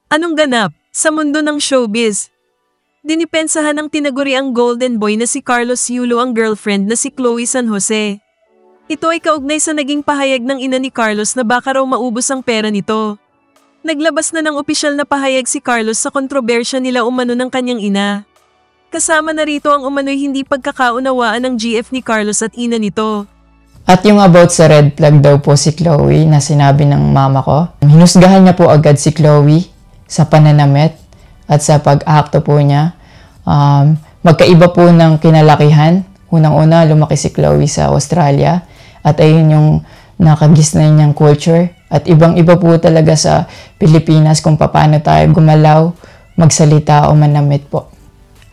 Anong ganap sa mundo ng showbiz? Dinipensahan ng tinaguriang golden boy na si Carlos Yulo ang girlfriend na si Chloe San Jose. Ito ay kaugnay sa naging pahayag ng ina ni Carlos na baka raw maubos ang pera nito. Naglabas na ng opisyal na pahayag si Carlos sa kontrobersya nila umano ng kanyang ina. Kasama na rito ang umano'y hindi pagkakaunawaan ng GF ni Carlos at ina nito. At yung about sa red flag daw po si Chloe na sinabi ng mama ko, hinusgahan niya po agad si Chloe sa pananamit at sa pag-akto po niya. Magkaiba po ng kinalakihan. Unang-una, lumaki si Chloe sa Australia at ayun yung nakagisnay niyang culture. At ibang-iba po talaga sa Pilipinas kung paano tayo gumalaw, magsalita o manamit po.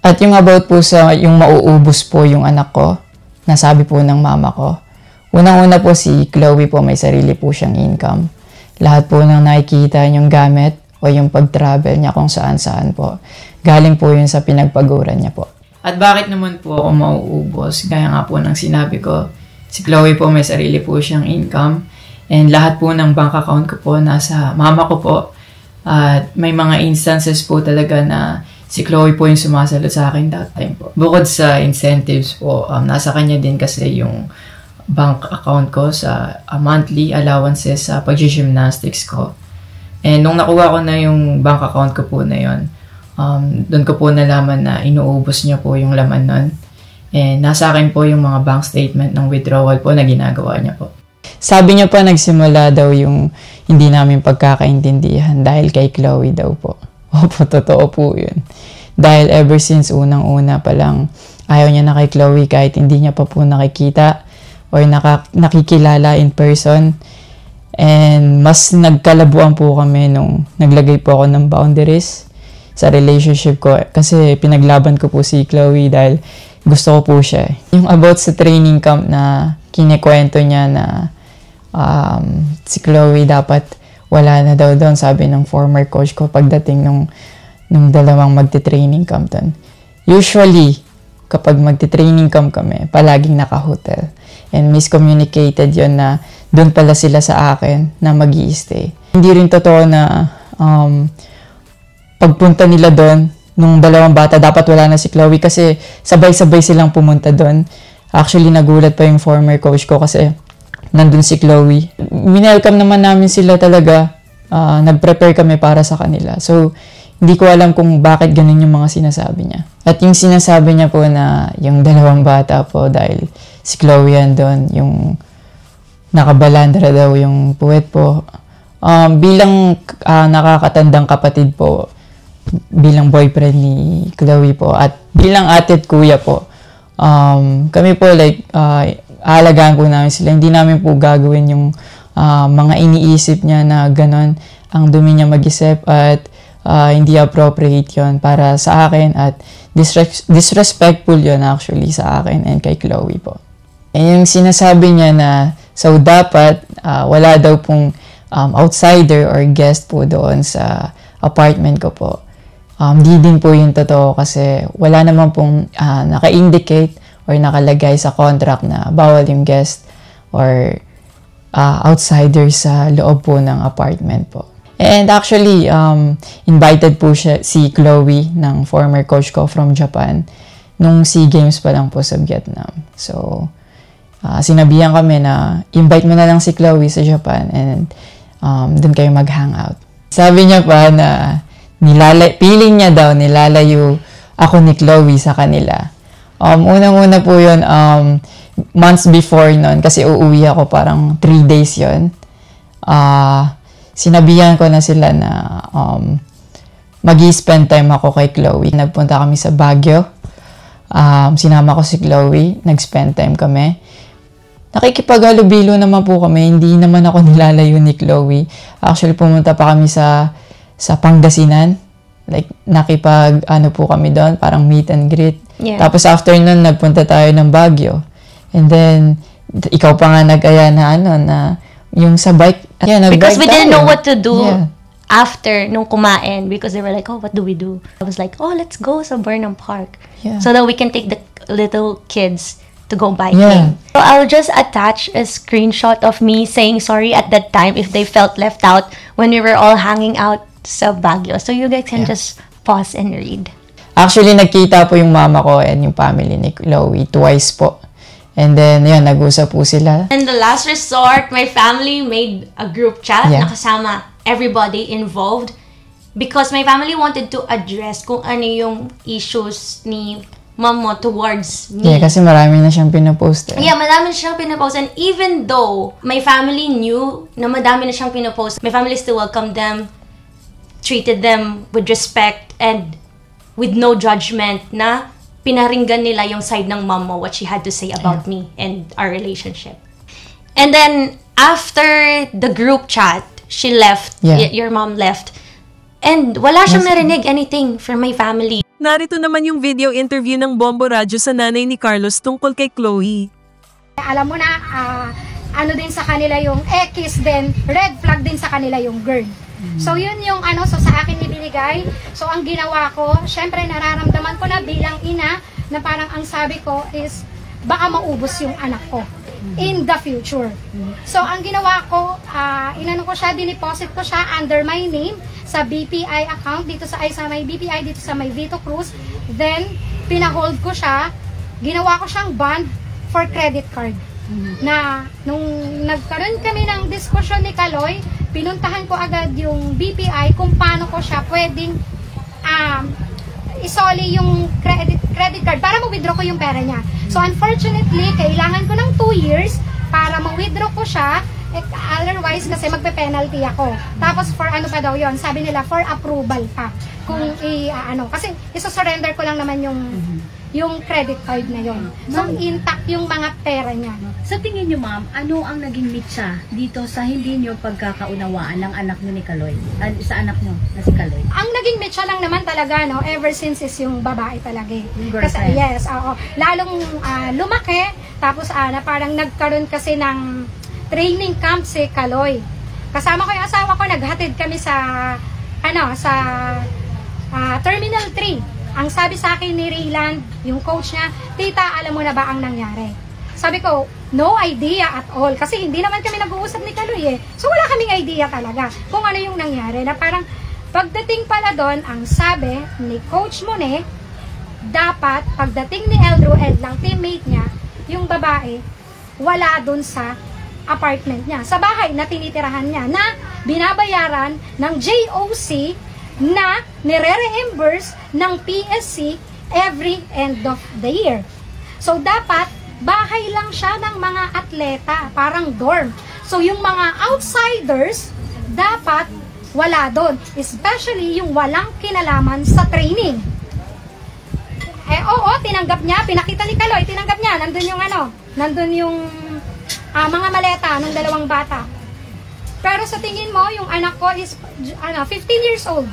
At yung about po sa yung mauubos po yung anak ko, nasabi po ng mama ko. Unang-una po si Chloe po may sarili po siyang income. Lahat po ng nakikita niyong gamit o yung pag-travel niya kung saan-saan po. Galing po yun sa pinagpaguran niya po. At bakit naman po ako mauubos? Gaya nga po ng sinabi ko, si Chloe po may sarili po siyang income. And lahat po ng bank account ko po nasa mama ko po. At may mga instances po talaga na si Chloe po yung sumasalo sa akin that time po. Bukod sa incentives po, nasa kanya din kasi yung bank account ko sa monthly allowances sa pag-gymnastics ko. And nung nakuha ko na yung bank account ko po na yun, doon ko po nalaman na inuubos niya po yung laman nun. And nasa akin po yung mga bank statement ng withdrawal po na ginagawa niya po. Sabi niya pa nagsimula daw yung hindi namin pagkakaintindihan dahil kay Chloe daw po. Opo, totoo po yun. Dahil ever since unang-una pa lang, ayaw niya na kay Chloe kahit hindi niya pa po nakikita or nakikilala in person. And mas nagkalabuan po kami nung naglagay po ako ng boundaries sa relationship ko. Kasi pinaglaban ko po si Chloe dahil gusto ko po siya. Yung about sa training camp na kinikwento niya na si Chloe dapat wala na daw doon, sabi ng former coach ko pagdating nung dalawang magte-training camp doon. Usually, kapag magte-training camp kami, palaging naka-hotel. And miscommunicated yon na doon pala sila sa akin na mag-i-stay. Hindi rin totoo na pagpunta nila doon, nung dalawang bata, dapat wala na si Chloe kasi sabay-sabay silang pumunta doon. Actually, nagulat pa yung former coach ko kasi nandun si Chloe. Minelcome naman namin sila talaga. Nag-prepare kami para sa kanila. So, hindi ko alam kung bakit ganun yung mga sinasabi niya. At yung sinasabi niya po na yung dalawang bata po dahil si Chloe andun, yung nakabalandra daw yung puwet po. Bilang nakakatandang kapatid po, bilang boyfriend ni Chloe po, at bilang ate at kuya po, kami po like, aalagaan po namin sila. Hindi namin po gagawin yung mga iniisip niya na ganon ang dumi niya mag-isip at hindi appropriate yon para sa akin at disrespectful yon actually sa akin and kay Chloe po. And yung sinasabi niya na so dapat wala daw pong outsider or guest po doon sa apartment ko po. Di din po yung totoo kasi wala naman pong naka-indicate or nakalagay sa contract na bawal yung guest or outsider sa loob po ng apartment po. And actually, invited po si Chloe ng former coach ko from Japan nung SEA Games pa lang po sa Vietnam. So, sinabihan kami na invite mo na lang si Chloe sa Japan and dun kayo mag-hangout. Sabi niya pa na feeling niya daw nilalayo ako ni Chloe sa kanila. Unang-una po yun, months before nun, kasi uuwi ako parang 3 days yun. Sinabihan ko na sila na mag-i-spend time ako kay Chloe. Nagpunta kami sa Baguio. Sinama ko si Chloe, nag-spend time kami. Nakikipaghalubilo naman po kami, hindi naman ako nilalayo ni Chloe. Actually, pumunta pa kami sa Pangasinan. Like, po kami doon, parang meet and greet. Yeah. Tapos after nun, nagpunta tayo ng Baguio. And then, ikaw pa nga nag-aya na yung sa bike. Yeah, because we didn't know what to do after nung kumain because they were like, oh, what do we do? I was like, oh, let's go sa Burnham Park. Yeah. So that we can take the little kids to go biking. Yeah. So I'll just attach a screenshot of me saying sorry at that time if they felt left out when we were all hanging out sa Baguio. So you guys can just pause and read. Actually, nagkita po yung mama ko and yung family ni Chloe twice po. And then, yun, nag-usap po sila. And the last resort, my family made a group chat na kasama everybody involved because my family wanted to address kung ano yung issues ni mom mo towards me. Yeah, kasi marami na siyang pinapost. Yeah, madami na siyang pinapost. And even though my family knew na madami na siyang pinapost, my family still welcomed them, treated them with respect, and with no judgment na pinaringgan nila yung side ng mom mo, what she had to say about me and our relationship. And then, after the group chat, she left, your mom left, and wala siyang narinig anything from my family. Narito naman yung video interview ng Bombo Radyo sa nanay ni Carlos tungkol kay Chloe. Alam mo na, ano din sa kanila yung X, then red flag din sa kanila yung girl. So yun yung so sa akin ibinigay. So ang ginawa ko, syempre nararamdaman ko na bilang ina, na parang ang sabi ko is, baka maubos yung anak ko in the future. So ang ginawa ko, inano ko siya, dineposit ko siya under my name sa BPI account dito sa may BPI dito sa may Vito Cruz. Then pinahold ko siya, ginawa ko siyang bond for credit card. Na nung nagkaroon kami ng diskusyon ni Kaloy, pinuntahan ko agad yung BPI kung paano ko siya pwedeng isoli yung credit card para ma-withdraw ko yung pera niya. So unfortunately, kailangan ko ng 2 years para ma-withdraw ko siya. Otherwise, kasi magpe-penalty ako. Tapos for ano pa daw yon? Sabi nila for approval pa. Kung kasi isa-surrender ko lang naman yung credit card na yon. So intact yung mga pera niya. Sa tingin niyo, ma'am, ano ang naging mitsa dito sa hindi niyo pagkakaunawaan ng anak niyo ni Kaloy? Sa anak niyo na si Kaloy? Ang naging mitsa lang naman talaga, ever since is yung babae talaga. Kasi, yes, oo. Lalong lumaki, tapos na parang nagkaroon kasi ng training camp si Kaloy. Kasama ko yung asawa ko, naghatid kami sa Terminal 3. Ang sabi sa akin ni Rayland, yung coach niya, tita, alam mo na ba ang nangyari? Sabi ko, no idea at all. Kasi hindi naman kami nag-uusap ni Kaloy So wala kaming idea talaga kung ano yung nangyari. Na parang pagdating pala doon, ang sabi ni Coach Mone, dapat pagdating ni Eldro Ed lang, teammate niya, yung babae, wala doon sa apartment niya. Sa bahay na tinitirahan niya na binabayaran ng JOC na nire-reimburse ng PSC every end of the year. So, dapat, bahay lang siya ng mga atleta, parang dorm. So, yung mga outsiders, dapat wala doon. Especially yung walang kinalaman sa training. Oo, tinanggap niya, pinakita ni Kaloy, tinanggap niya, nandun yung mga maleta ng 2 bata. Pero sa tingin mo, yung anak ko is 15 years old.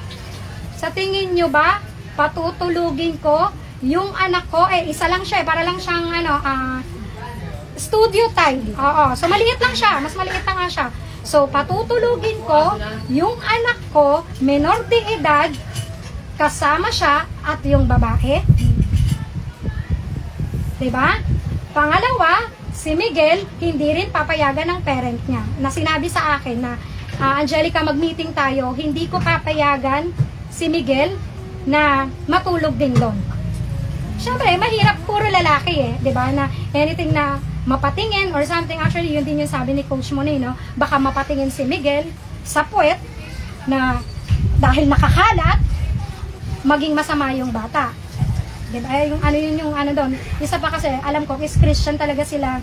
Sa tingin nyo ba, patutulugin ko yung anak ko, isa lang siya, para lang siyang studio time. Oo, so maliit lang siya, mas maliit na nga siya. So patutulugin ko yung anak ko, menor de edad, kasama siya at yung babae. Diba? Pangalawa, si Miguel, hindi rin papayagan ng parent niya. Na sinabi sa akin na, Angelica, mag-meeting tayo, hindi ko papayagan si Miguel na matulog din doon. Siyempre, mahirap, puro lalaki diba? Na anything na mapatingin or something, actually, yun din yung sabi ni Coach Mone, no? Baka mapatingin si Miguel sa puwet na dahil nakakalat, maging masama yung bata. Diba? Yung doon. Isa pa kasi, alam ko, is Christian talaga sila,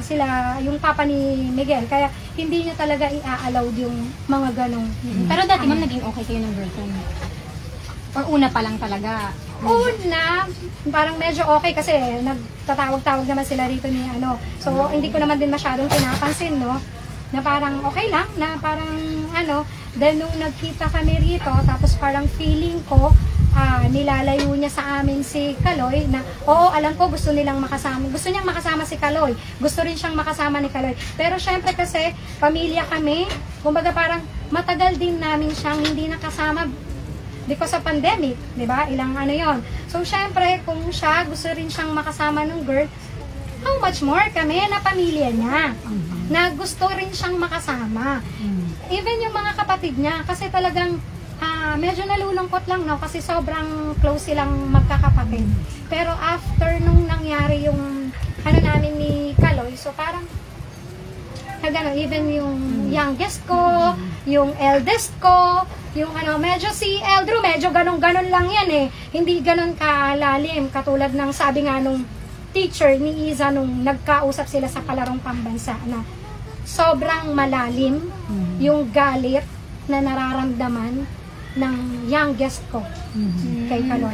sila, yung papa ni Miguel. Kaya, hindi niya talaga i-allowed yung mga ganong. Pero dati, ma'am, naging okay kayo ng girlfriend? Or una pa lang talaga? Una, parang medyo okay kasi nagtatawag-tawag naman sila rito ni So, hindi ko naman din masyadong pinapansin, no? Na parang okay lang, na parang then nung nagkita kami rito, tapos parang feeling ko, nilalayo niya sa amin si Kaloy na, oo, alam ko gusto niyang makasama si Kaloy. Gusto rin siyang makasama ni Kaloy. Pero syempre kasi, pamilya kami, kumbaga parang matagal din namin siyang hindi nakasama because sa pandemic, di ba? Ilang yon. So syempre, kung siya, gusto rin siyang makasama ng girl, how much more kami na pamilya niya na gusto rin siyang makasama. even yung mga kapatid niya, kasi talagang medyo nalulungkot lang, no? Kasi sobrang close silang magkakapatid. Pero after nung nangyari yung namin ni Kaloy, so parang even yung youngest ko, yung eldest ko, yung medyo si Eldrew, medyo ganon-ganon lang yan eh. Hindi ganon kalalim, katulad ng sabi nga nung teacher ni Iza nung nagkausap sila sa palarong pambansa na sobrang malalim yung galit na nararamdaman ng youngest ko kay Kaloy.